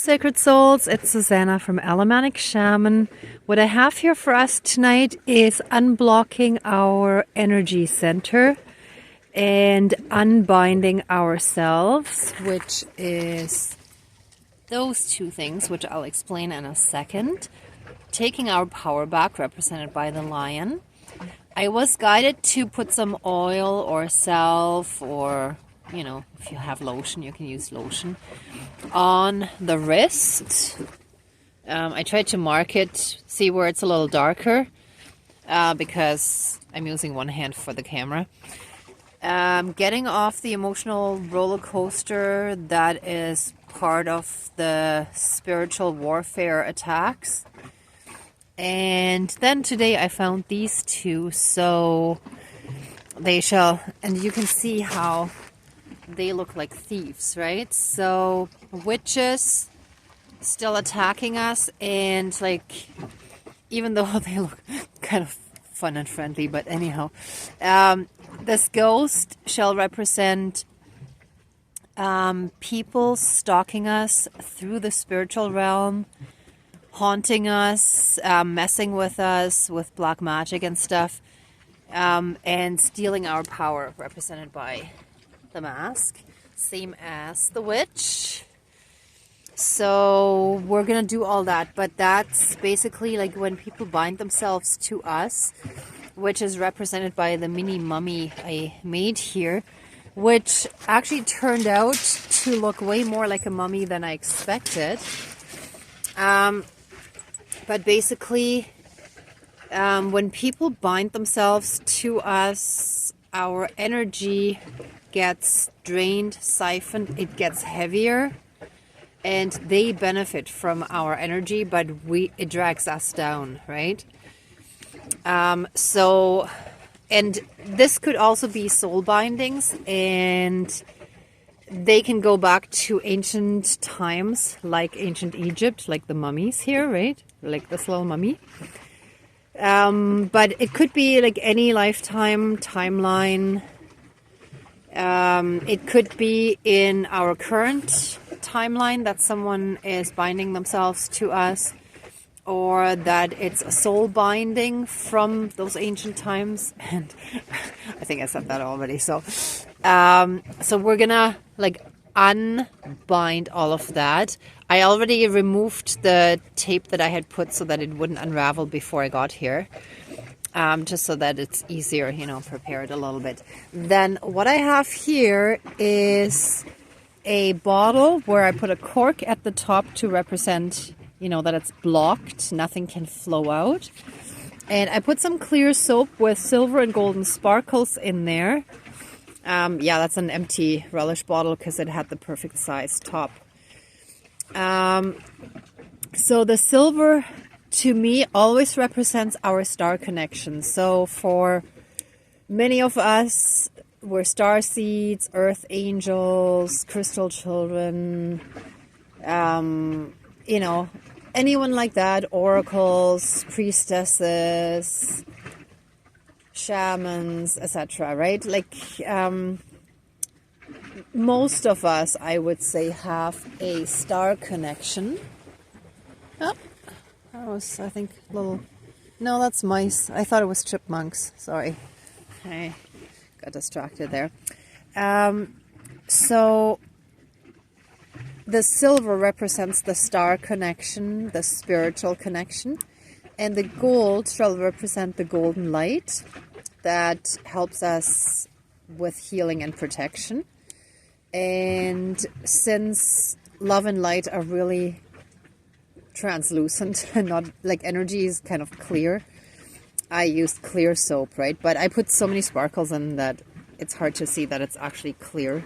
Sacred Souls, it's Susanna from Alamanic Shaman. What I have here for us tonight is unblocking our energy center and unbinding ourselves, which is those two things, which I'll explain in a second. Taking our power back, represented by the lion. I was guided to put some oil or salve, or if you have lotion, you can use lotion, on the wrist. I tried to mark it, see where it's a little darker, because I'm using one hand for the camera. Getting off the emotional roller coaster that is part of the spiritual warfare attacks. And then today I found these two, so they shall, and you can see how they look like thieves, right? So witches still attacking us, and like, even though they look kind of fun and friendly, but anyhow, this ghost shall represent people stalking us through the spiritual realm, haunting us, messing with us with black magic and stuff, and stealing our power, represented by the mask, same as the witch. So we're gonna do all that, but that's basically like when people bind themselves to us, which is represented by the mini mummy I made here, which actually turned out to look way more like a mummy than I expected. But basically, when people bind themselves to us, our energy gets drained, siphoned, it gets heavier, and they benefit from our energy, but it drags us down, right? And this could also be soul bindings, and they can go back to ancient times, like ancient Egypt, like the mummies here, right? Like this little mummy. But it could be like any lifetime timeline. It could be in our current timeline that someone is binding themselves to us, or that it's a soul binding from those ancient times. And I think I said that already. So we're gonna like unbind all of that. I already removed the tape that I had put so that it wouldn't unravel before I got here. Just so that it's easier, prepare it a little bit. Then what I have here is a bottle where I put a cork at the top to represent, that it's blocked, nothing can flow out. And I put some clear soap with silver and golden sparkles in there. Yeah, that's an empty relish bottle because it had the perfect size top. So the silver, to me, always represents our star connection. So for many of us, we're star seeds, earth angels, crystal children, anyone like that, oracles, priestesses, shamans, etc., right? Like, most of us, I would say, have a star connection. Oh, that was, I think, a little... No, that's mice. I thought it was chipmunks. Sorry. I got distracted there. So the silver represents the star connection, the spiritual connection, and the gold shall represent the golden light that helps us with healing and protection. And since love and light are really translucent and not like energy is kind of clear, I used clear soap, right? But I put so many sparkles in that it's hard to see that it's actually clear.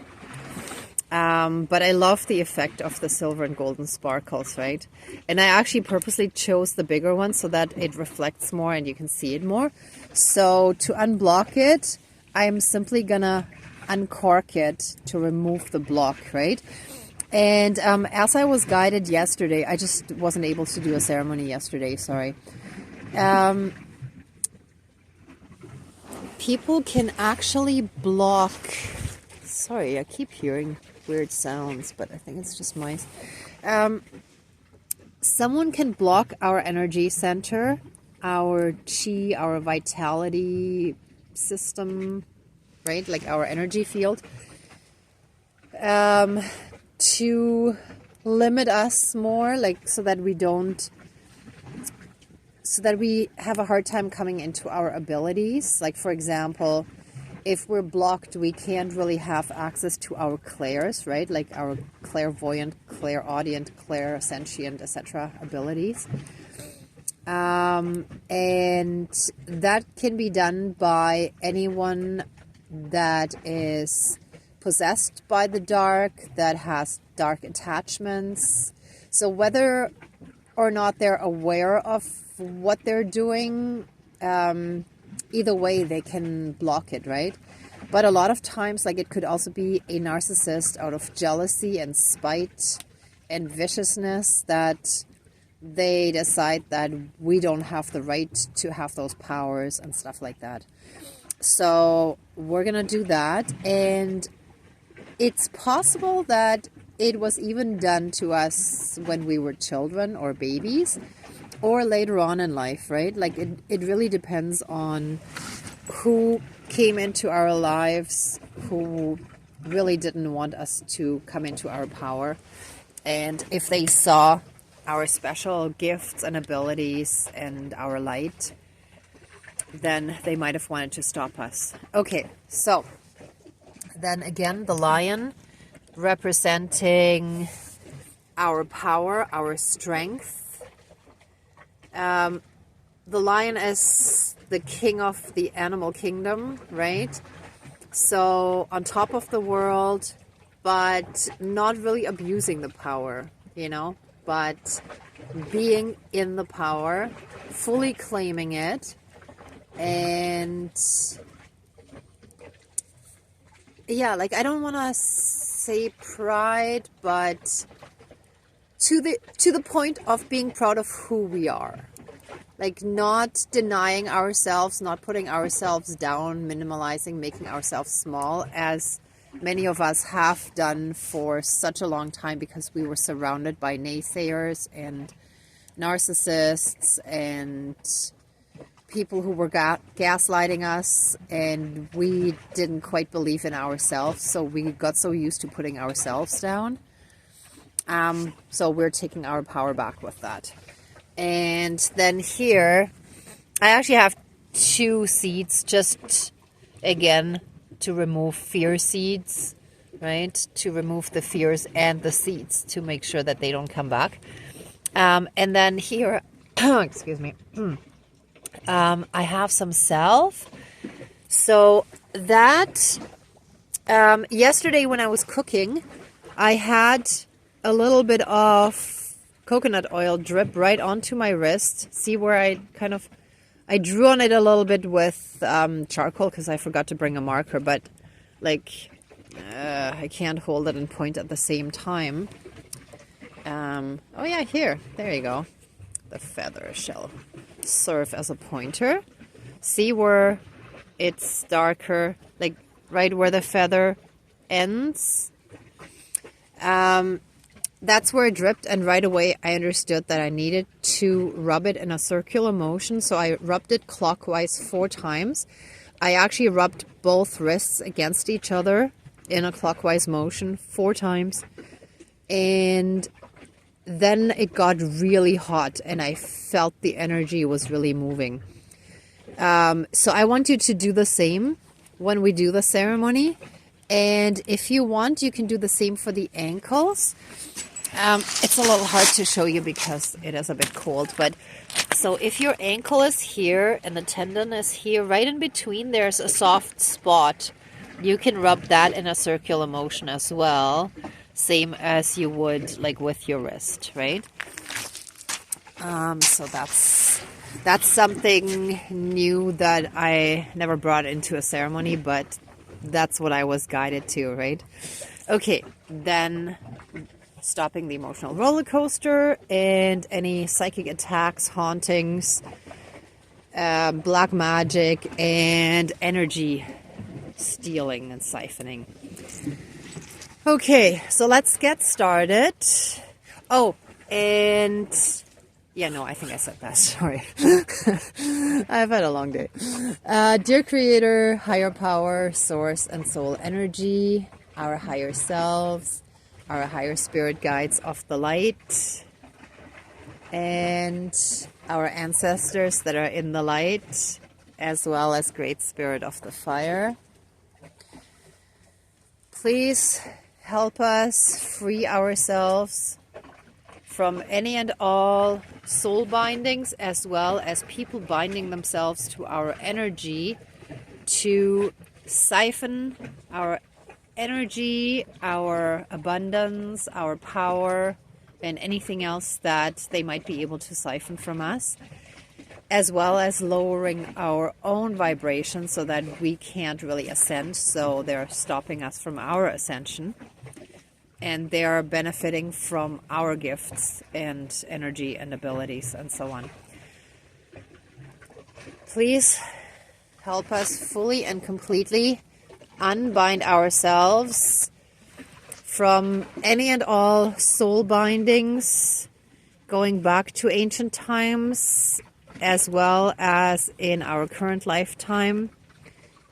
But I love the effect of the silver and golden sparkles, right? And I actually purposely chose the bigger one so that it reflects more and you can see it more. So to unblock it, I'm simply gonna uncork it to remove the block, right? And as I was guided yesterday, I just wasn't able to do a ceremony yesterday, sorry. People can actually block... Sorry, I keep hearing weird sounds, but I think it's just mice. someone can block our energy center, our chi, our vitality system, right? Like our energy field, to limit us more, like so that we have a hard time coming into our abilities. Like, for example, if we're blocked, we can't really have access to our clairs, right? Like our clairvoyant, clairaudient, clairsentient, etc. abilities. And that can be done by anyone that is possessed by the dark, that has dark attachments. So whether or not they're aware of what they're doing, either way they can block it, right? But a lot of times, like, it could also be a narcissist out of jealousy and spite and viciousness, that they decide that we don't have the right to have those powers and stuff like that. So we're gonna do that, and it's possible that it was even done to us when we were children or babies, or later on in life, right? Like, it really depends on who came into our lives, who really didn't want us to come into our power, and if they saw our special gifts and abilities and our light, then they might have wanted to stop us. Okay, so then again, the lion representing our power, our strength. The lion is the king of the animal kingdom, right? So on top of the world, but not really abusing the power, but being in the power, fully claiming it, and yeah, like, I don't want to say pride, but to the point of being proud of who we are. Like, not denying ourselves, not putting ourselves down, minimalizing, making ourselves small, as many of us have done for such a long time, because we were surrounded by naysayers and narcissists and people who were gaslighting us, and we didn't quite believe in ourselves, so we got so used to putting ourselves down. So we're taking our power back with that. And then here, I actually have 2 seeds, just again to remove fear seeds, right? To remove the fears and the seeds to make sure that they don't come back. And then here, excuse me, I have some salve. So that, yesterday when I was cooking, I had a little bit of coconut oil drip right onto my wrist. See where I drew on it a little bit with charcoal, because I forgot to bring a marker, but like, I can't hold it and point at the same time. Oh yeah, there you go. The feather shall serve as a pointer. See where it's darker, like right where the feather ends? That's where it dripped, and right away I understood that I needed to rub it in a circular motion. So I rubbed it clockwise 4 times. I actually rubbed both wrists against each other in a clockwise motion 4 times. And then it got really hot, and I felt the energy was really moving. So I want you to do the same when we do the ceremony. And if you want, you can do the same for the ankles. It's a little hard to show you because it is a bit cold, but so if your ankle is here and the tendon is here, right in between there's a soft spot. You can rub that in a circular motion as well, same as you would like with your wrist, right? So that's something new that I never brought into a ceremony, but that's what I was guided to, right? Okay, then stopping the emotional roller coaster and any psychic attacks, hauntings, black magic, and energy stealing and siphoning. Okay, so let's get started. Oh, and yeah, no, I think I said that. Sorry. I've had a long day. Dear Creator, higher power, source, and soul energy, our higher selves, our higher spirit guides of the light, and our ancestors that are in the light, as well as Great Spirit of the fire. Please help us free ourselves from any and all soul bindings, as well as people binding themselves to our energy to siphon our energy, our abundance, our power, and anything else that they might be able to siphon from us, as well as lowering our own vibration so that we can't really ascend, so they're stopping us from our ascension. And they are benefiting from our gifts and energy and abilities and so on. Please help us fully and completely unbind ourselves from any and all soul bindings going back to ancient times, as well as in our current lifetime,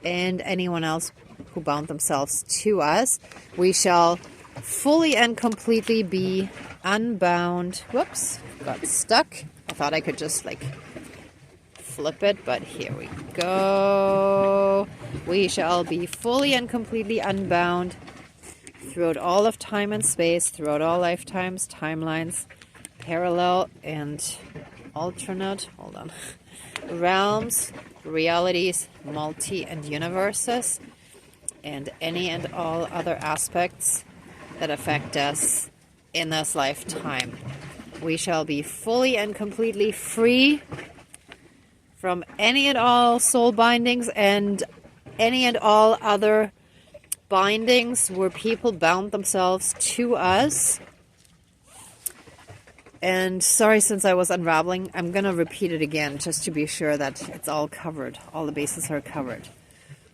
and anyone else who bound themselves to us. We shall fully and completely be unbound. Whoops, got stuck. I thought I could just like flip it, but here we go. We shall be fully and completely unbound throughout all of time and space, throughout all lifetimes, timelines, parallel and alternate, realms, realities, multi and universes, and any and all other aspects that affect us in this lifetime. We shall be fully and completely free from any and all soul bindings and any and all other bindings where people bound themselves to us. And sorry, since I was unraveling, I'm going to repeat it again just to be sure that it's all covered. All the bases are covered.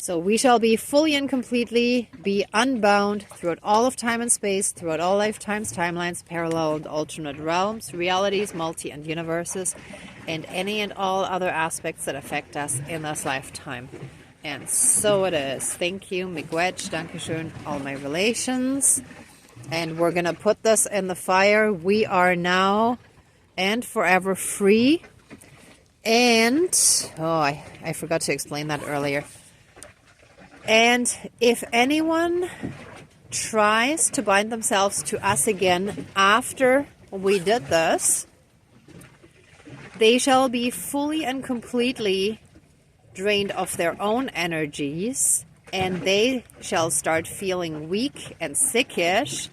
So we shall be fully and completely be unbound throughout all of time and space, throughout all lifetimes, timelines, parallel and alternate realms, realities, multi and universes, and any and all other aspects that affect us in this lifetime. And so it is. Thank you, miigwech, dankeschön, all my relations. And we're going to put this in the fire. We are now and forever free. And, I forgot to explain that earlier. And if anyone tries to bind themselves to us again after we did this, they shall be fully and completely drained of their own energies, and they shall start feeling weak and sickish,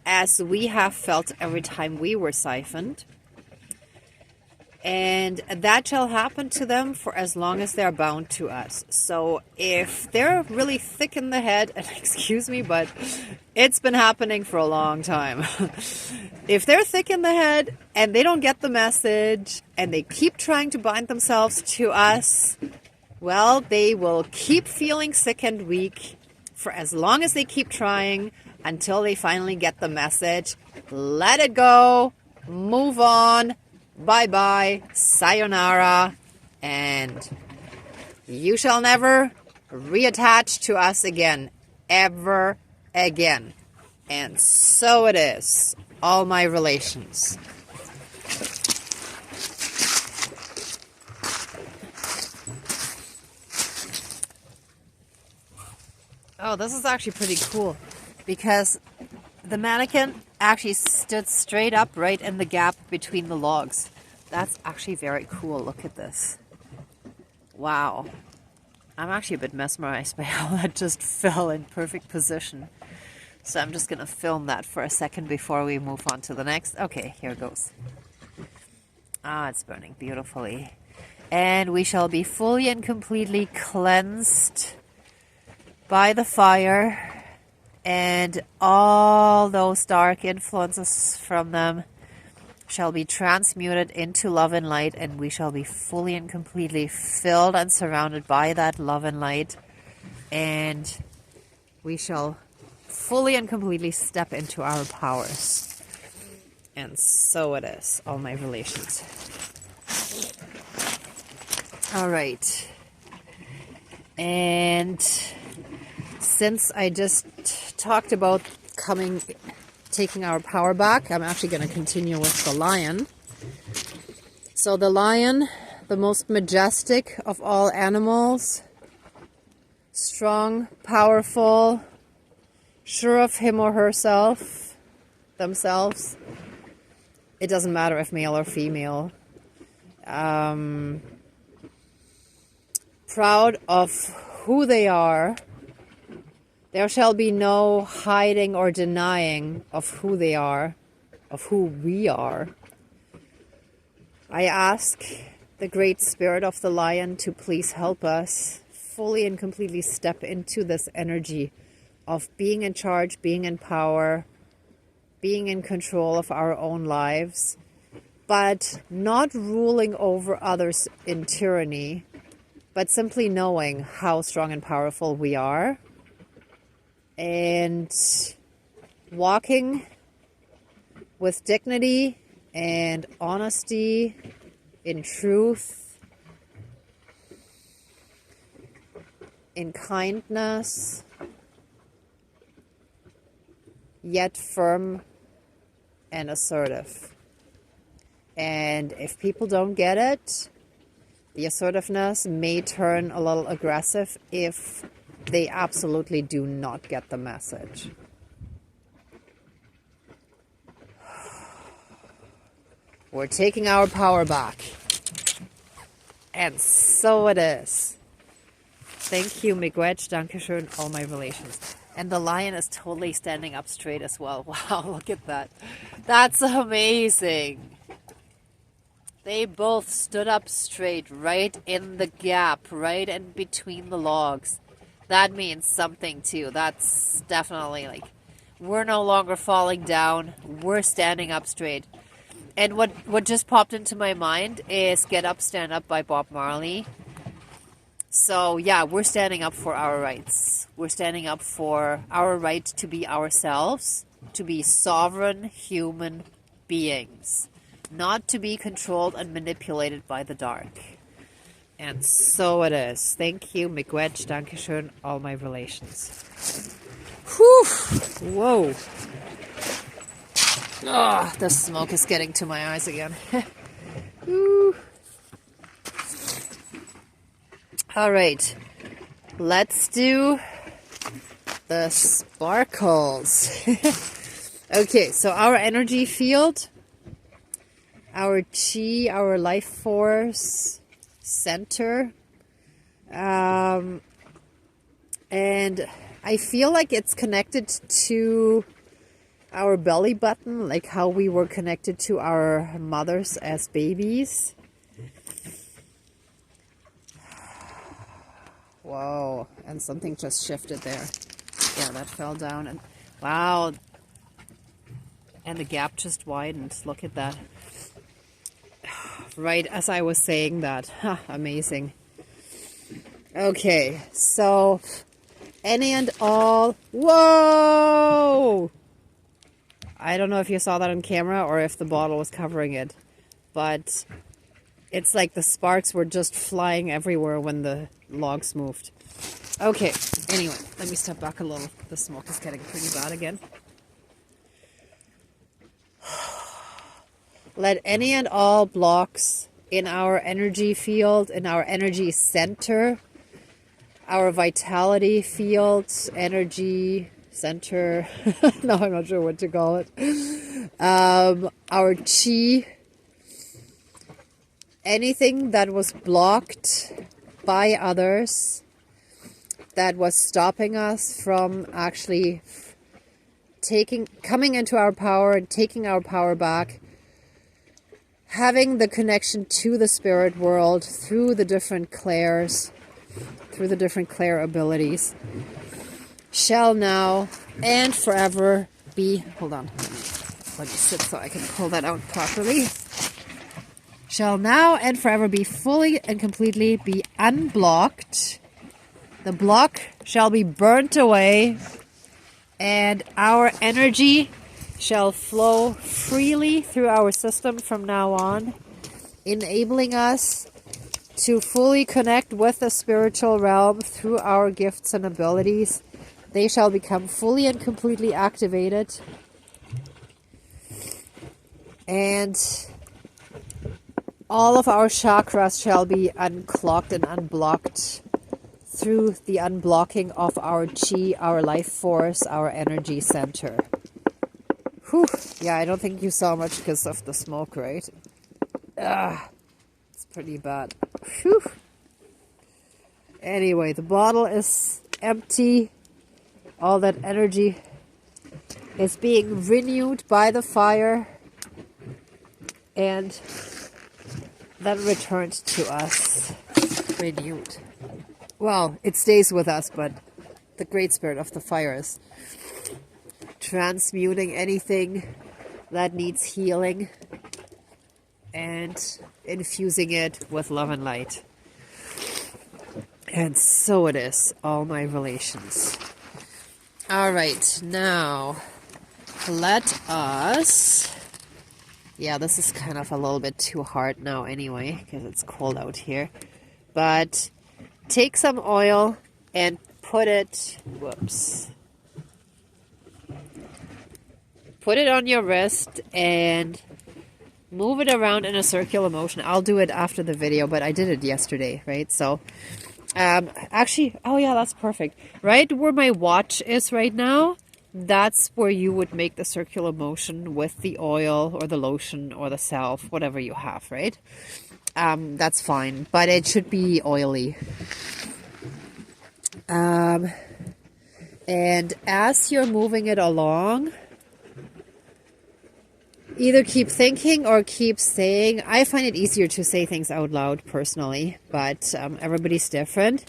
as we have felt every time we were siphoned. And that shall happen to them for as long as they're bound to us. So if they're really thick in the head, and excuse me, but it's been happening for a long time. If they're thick in the head and they don't get the message and they keep trying to bind themselves to us, well, they will keep feeling sick and weak for as long as they keep trying until they finally get the message. Let it go, move on. Bye-bye, sayonara, and you shall never reattach to us again, ever again. And so it is, all my relations. Oh, this is actually pretty cool, because the mannequin actually stood straight up right in the gap between the logs. That's actually very cool. Look at this. Wow. I'm actually a bit mesmerized by how that just fell in perfect position. So I'm just going to film that for a second before we move on to the next. Okay, here it goes. Ah, it's burning beautifully. And we shall be fully and completely cleansed by the fire, and all those dark influences from them shall be transmuted into love and light, and we shall be fully and completely filled and surrounded by that love and light, and we shall fully and completely step into our powers. And so it is, all my relations. All right. And since I just talked about taking our power back, I'm actually going to continue with the lion. So the lion, the most majestic of all animals, strong, powerful, sure of him or herself, themselves. It doesn't matter if male or female. Proud of who they are. There shall be no hiding or denying of who they are, of who we are. I ask the Great Spirit of the Lion to please help us fully and completely step into this energy of being in charge, being in power, being in control of our own lives, but not ruling over others in tyranny, but simply knowing how strong and powerful we are and walking with dignity and honesty, in truth, in kindness, yet firm and assertive. And if people don't get it, the assertiveness may turn a little aggressive if they absolutely do not get the message. We're taking our power back. And so it is. Thank you, Miigwech, Dankeschön, all my relations. And the lion is totally standing up straight as well. Wow, look at that. That's amazing. They both stood up straight, right in the gap, right in between the logs. That means something too. That's definitely like, we're no longer falling down. We're standing up straight. And what just popped into my mind is Get Up, Stand Up by Bob Marley. So yeah, we're standing up for our rights. We're standing up for our right to be ourselves, to be sovereign human beings, not to be controlled and manipulated by the dark. And so it is. Thank you, Miigwech, Dankeschön, all my relations. Whew! Whoa! Oh, the smoke is getting to my eyes again. All right, let's do the sparkles. Okay, so our energy field, our chi, our life force center, and I feel like it's connected to our belly button, like how we were connected to our mothers as babies. Whoa, and something just shifted there. Yeah, that fell down, and wow. And the gap just widened. Look at that. Right as I was saying that. Huh, amazing. Okay, so any and all. Whoa! I don't know if you saw that on camera or if the bottle was covering it, but it's like the sparks were just flying everywhere when the logs moved. Okay, anyway, let me step back a little. The smoke is getting pretty bad again. Let any and all blocks in our energy field, in our energy center, our vitality field, energy center, no, I'm not sure what to call it, our chi, anything that was blocked by others, that was stopping us from actually coming into our power and taking our power back, having the connection to the spirit world through the different clairs, through the different clair abilities, shall now and forever be, hold on, let me sit so I can pull that out properly, shall now and forever be fully and completely be unblocked. The block shall be burnt away, and our energy shall flow freely through our system from now on, enabling us to fully connect with the spiritual realm through our gifts and abilities. They shall become fully and completely activated. And all of our chakras shall be unclogged and unblocked through the unblocking of our chi, our life force, our energy center. Whew. Yeah, I don't think you saw much because of the smoke, right? It's pretty bad. Whew. Anyway, the bottle is empty. All that energy is being renewed by the fire and then returned to us renewed. Well, it stays with us, but the Great Spirit of the fire is transmuting anything that needs healing and infusing it with love and light. And so it is, all my relations. All right, now let us... Yeah, this is kind of a little bit too hard now anyway, because it's cold out here. But take some oil and put it... Whoops. Put it on your wrist and move it around in a circular motion. I'll do it after the video, but I did it yesterday, right? So, actually, oh yeah, that's perfect. Right where my watch is right now, that's where you would make the circular motion with the oil or the lotion or the salve, whatever you have, right? That's fine, but it should be oily. And as you're moving it along, either keep thinking or keep saying. I find it easier to say things out loud personally, but everybody's different.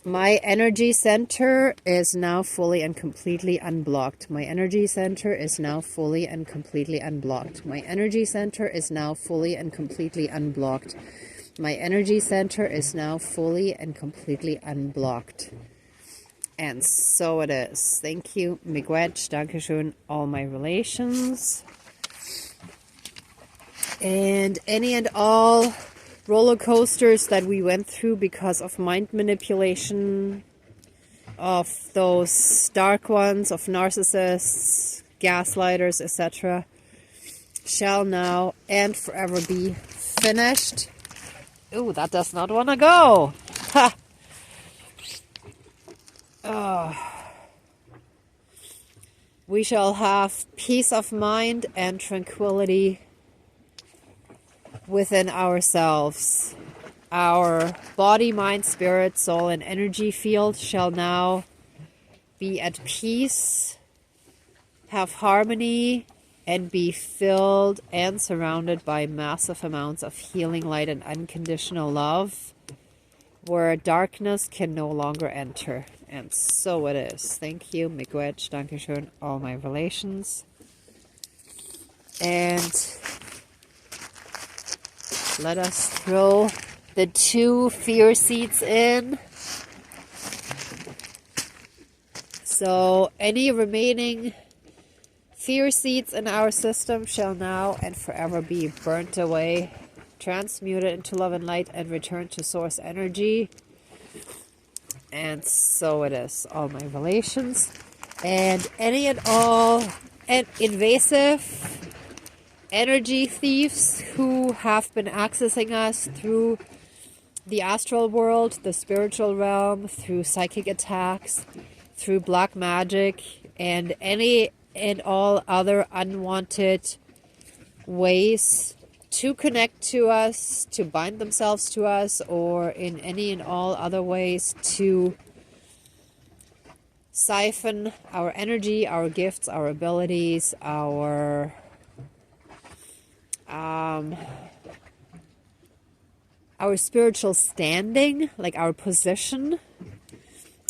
My energy center is now fully and completely unblocked. My energy center is now fully and completely unblocked. My energy center is now fully and completely unblocked. My energy center is now fully and completely unblocked. And so it is. Thank you. Miigwech, Dankeschön, all my relations. And any and all roller coasters that we went through because of mind manipulation, of those dark ones, of narcissists, gaslighters, etc., shall now and forever be finished. Ooh, that does not want to go. Ha! We shall have peace of mind and tranquility within ourselves. Our body, mind, spirit, soul, and energy field shall now be at peace, have harmony, and be filled and surrounded by massive amounts of healing light and unconditional love, where darkness can no longer enter. And so it is. Thank you. Miigwech, Dankeschön, all my relations. And let us throw the 2 fear seeds in. So any remaining fear seeds in our system shall now and forever be burnt away, transmuted into love and light, and returned to source energy. And so it is, all my relations. And any and all invasive energy thieves who have been accessing us through the astral world, the spiritual realm, through psychic attacks, through black magic, and any and all other unwanted ways to connect to us, to bind themselves to us, or in any and all other ways to siphon our energy, our gifts, our abilities, our spiritual standing, like our position,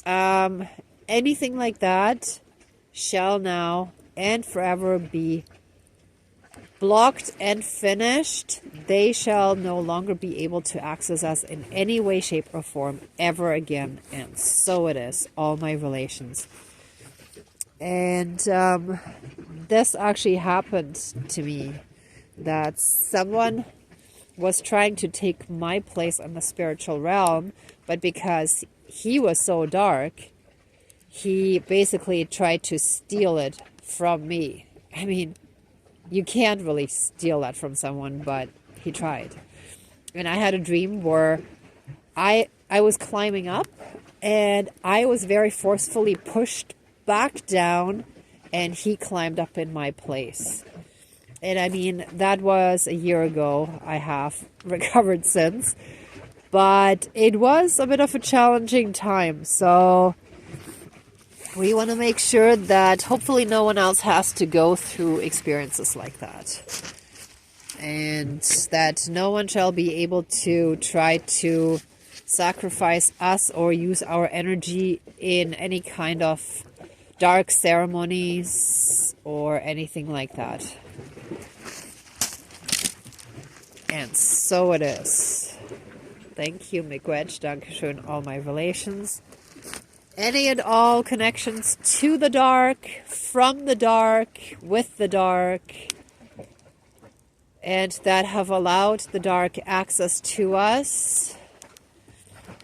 anything like that shall now and forever be blocked and finished. They shall no longer be able to access us in any way, shape, or form ever again. And so it is, all my relations. And this actually happened to me, that someone was trying to take my place in the spiritual realm, but because he was so dark, he basically tried to steal it from me. I mean, you can't really steal that from someone, but he tried. And I had a dream where I was climbing up, and I was very forcefully pushed back down, and he climbed up in my place. And I mean, that was a year ago. I have recovered since, but it was a bit of a challenging time. So we want to make sure that hopefully no one else has to go through experiences like that. And that no one shall be able to try to sacrifice us or use our energy in any kind of dark ceremonies or anything like that. And so it is. Thank you, Miigwech. Dankeschön, all my relations. Any and all connections to the dark, from the dark, with the dark, and that have allowed the dark access to us,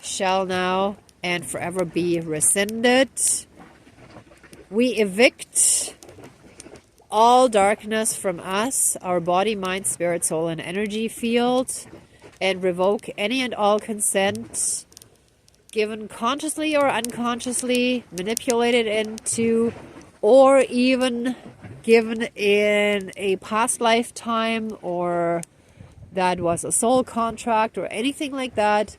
shall now and forever be rescinded. We evict all darkness from us, our body, mind, spirit, soul, and energy field, and revoke any and all consent given consciously or unconsciously, manipulated into, or even given in a past lifetime, or that was a soul contract or anything like that.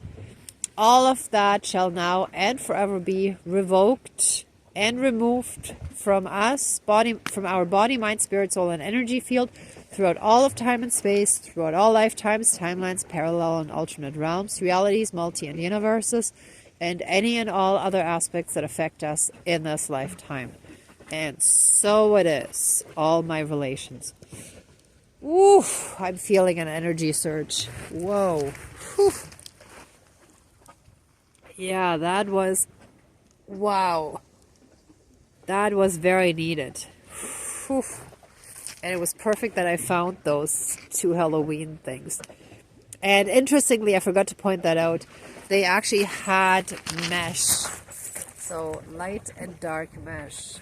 All of that shall now and forever be revoked and removed from us, from our body, mind, spirit, soul, and energy field, throughout all of time and space, throughout all lifetimes, timelines, parallel and alternate realms, realities, multi and universes, and any and all other aspects that affect us in this lifetime. And so it is. All my relations. Oof, I'm feeling an energy surge. Whoa. Whew. Yeah, that was... wow. That was very needed. Whew. And it was perfect that I found those 2 Halloween things. And interestingly, I forgot to point that out, they actually had mesh. So light and dark mesh.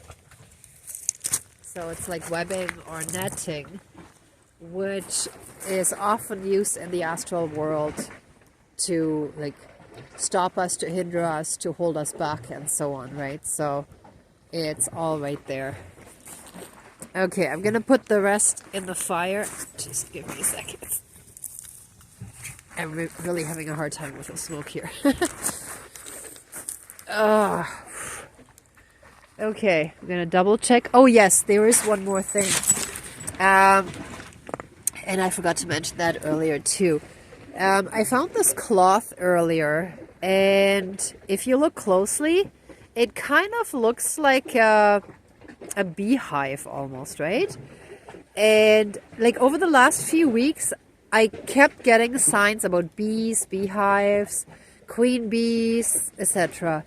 So it's like webbing or netting, which is often used in the astral world to like stop us, to hinder us, to hold us back, and so on, right? So it's all right there. Okay, I'm gonna put the rest in the fire. Just give me a second. I'm really having a hard time with the smoke here. Okay, I'm gonna double check. Oh yes, there is one more thing. And I forgot to mention that earlier too. I found this cloth earlier, and if you look closely, it kind of looks like a beehive almost, right? And like over the last few weeks, I kept getting signs about bees, beehives, queen bees, etc.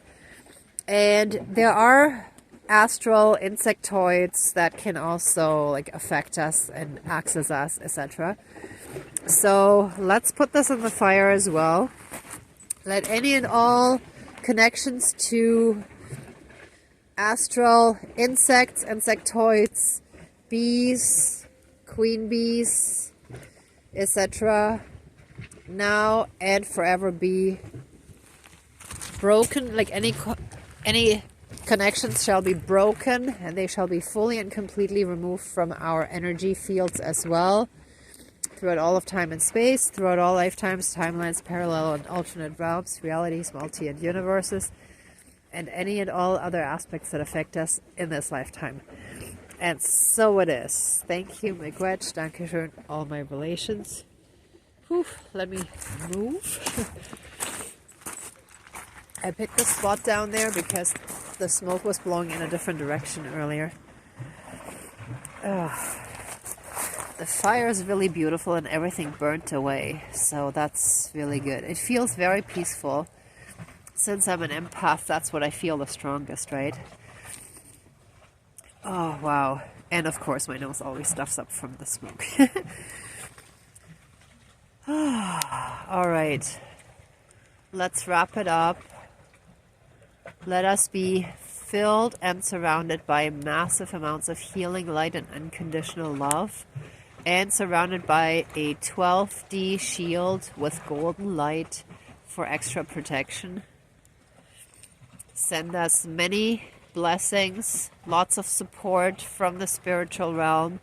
And there are astral insectoids that can also like affect us and access us, etc. So let's put this in the fire as well. Let any and all connections to astral insects, insectoids, bees, queen bees, etc. now and forever be broken. Like any connections shall be broken, and they shall be fully and completely removed from our energy fields as well, throughout all of time and space, throughout all lifetimes, timelines, parallel and alternate realms, realities, multi and universes, and any and all other aspects that affect us in this lifetime. And so it is. Thank you, Miigwech. Dankeschön, all my relations. Whew, let me move. I picked the spot down there because the smoke was blowing in a different direction earlier. The fire is really beautiful and everything burnt away, so that's really good. It feels very peaceful. Since I'm an empath, that's what I feel the strongest, right? Oh, wow. And of course, my nose always stuffs up from the smoke. All right. Let's wrap it up. Let us be filled and surrounded by massive amounts of healing light and unconditional love, and surrounded by a 12D shield with golden light for extra protection. Send us many blessings, lots of support from the spiritual realm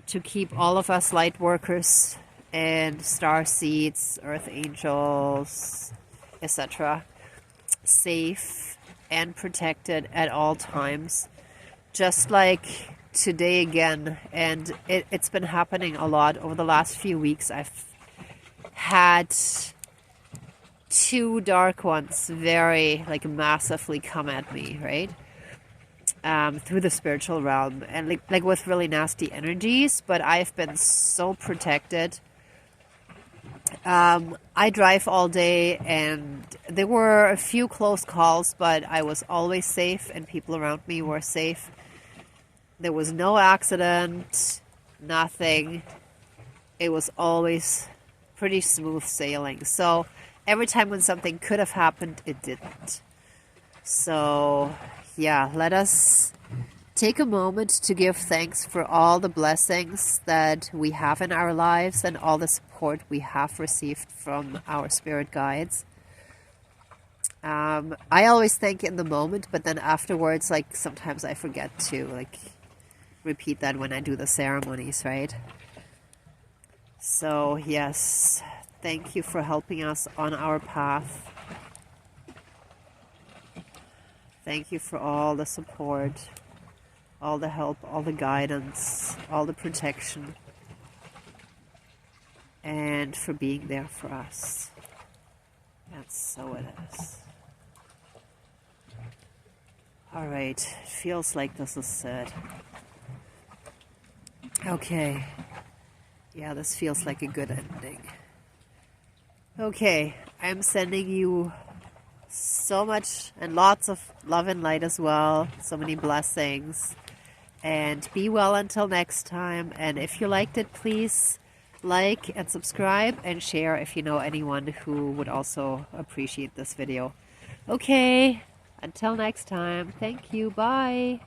to keep all of us light workers and star seeds, earth angels, etc. safe and protected at all times. Just like today again, and it's been happening a lot over the last few weeks. I've had two dark ones very massively come at me, right? Through the spiritual realm, and like with really nasty energies, but I've been so protected. I drive all day, and there were a few close calls, but I was always safe and people around me were safe. There was no accident, nothing. It was always pretty smooth sailing. So every time when something could have happened, it didn't. So yeah, let us take a moment to give thanks for all the blessings that we have in our lives and all the support we have received from our spirit guides. I always thank in the moment, but then afterwards, sometimes I forget to repeat that when I do the ceremonies, right? So yes, thank you for helping us on our path. Thank you for all the support, all the help, all the guidance, all the protection, and for being there for us. And so it is. All right, it feels like this is it. Okay. Yeah, this feels like a good ending. Okay, I'm sending you so much and lots of love and light as well. So many blessings. And be well until next time. And if you liked it, please like and subscribe and share if you know anyone who would also appreciate this video. Okay, until next time. Thank you. Bye.